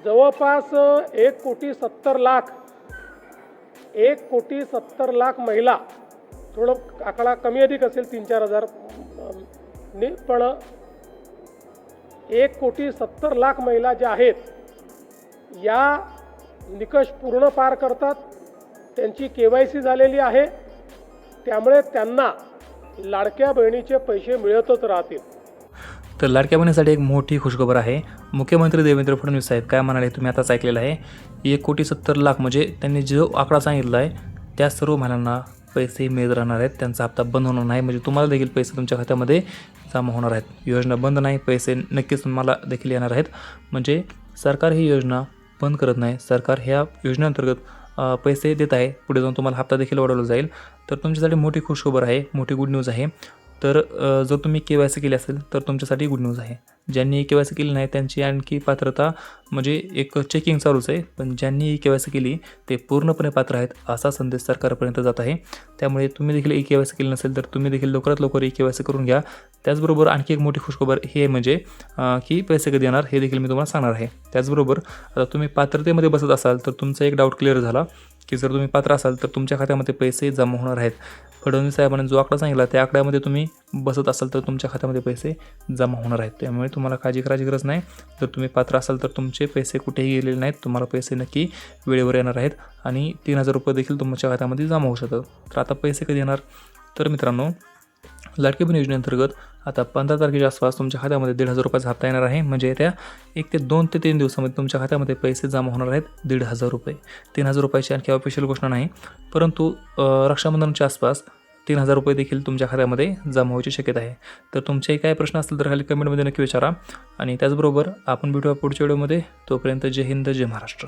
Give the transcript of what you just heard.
जवळपास 1,70,00,000 1,70,00,000 महिला, थोडं आकडा कमी अधिक असेल 3-4 हजार ने, पण 1,70,00,000 महिला ज्या आहेत या निकष पूर्ण पार करतात, त्यांची KYC झालेली आहे, त्यामुळे त्यांना लाडक्या बहिणीचे पैसे मिळतच राहतील। तर लाडक्या बहिणीसाठी एक मोठी खुशखबर आहे। मुख्यमंत्री देवेंद्र फडणवीस साहेब काय म्हणाले तुम्ही आताच ऐकलेलं आहे। 1,70,00,000 म्हणजे त्यांनी जो आकडा सांगितला आहे त्या सर्व महिलांना पैसे मिळत राहणार आहेत, त्यांचा हप्ता बंद होणार नाही, म्हणजे तुम्हाला देखील पैसे तुमच्या खात्यामध्ये जमा होणार आहेत। योजना बंद नाही, पैसे नक्कीच तुम्हाला देखील येणार आहेत। म्हणजे सरकार ही योजना बंद करत नाही, सरकार ह्या योजनेअंतर्गत पैसे देत आहे, पुढे जाऊन तुम्हाला हप्ता देखील वाढवला जाईल। तर तुमच्यासाठी मोठी खुशखबर आहे, मोठी गुड न्यूज आहे। तर जर तुम्ही KYC केली असेल तर तुमच्यासाठी गुड न्यूज आहे। ज्यांनी KYC केली नाही त्यांची आणखी पात्रता म्हणजे एक चेकिंग चालूच आहे, पण ज्यांनी KYC केली ते पूर्णपणे पात्र आहेत असा संदेश सरकारपर्यंत जात आहे। त्यामुळे तुम्ही देखील KYC केली नसेल तर तुम्ही देखील लवकरात लवकर KYC करून घ्या। त्याचबरोबर आणखी एक मोठी खुशखबर हे म्हणजे की पैसे कधी येणार हे देखील मी तुम्हाला सांगणार आहे। त्याचबरोबर आता तुम्ही पात्रतेमध्ये बसत असाल तर तुमचा एक डाऊट क्लिअर झाला की जर तुम्ही पात्र असाल तर तुमच्या खात्यामध्ये पैसे जमा होणार आहेत। फडणवीस साहेबांनी जो आकडा सांगितला त्या आकड्यामध्ये तुम्ही बसत असाल तर तुमच्या खात्यामध्ये पैसे जमा होणार आहेत। त्यामुळे तुम्हाला काळजी करायची गरज नाही। जर तुम्ही पात्र असाल तर तुमचे पैसे कुठेही गेलेले नाहीत, तुम्हाला पैसे नक्की वेळेवर येणार आहेत आणि 3,000 रुपये देखील तुमच्या खात्यामध्ये जमा होऊ शकतात। तर आता पैसे कधी येणार? तर मित्रांनो, लाडकी बहीण योजनेअंतर्गत आता 15 तारखेच्या आसपास तुमच्या खात्यामध्ये 1,500 रुपयाचा हप्ता येणार आहे। म्हणजे त्या 2 ते 3 दिवसामध्ये तुमच्या खात्यामध्ये पैसे जमा होणार आहेत 1,500 रुपये। 3,000 रुपयाची आणखी ऑफिशियल घोषणा नाही, परंतु रक्षाबंधनच्या आसपास 3,000 रुपये देखील तुमच्या खात्यामध्ये जमा व्हायची शक्यता आहे। तर तुमचे काही प्रश्न असतील तर खाली कमेंटमध्ये नक्की विचारा आणि त्याचबरोबर आपण भेटूया पुढच्या व्हिडिओमध्ये। तोपर्यंत जय हिंद, जय महाराष्ट्र।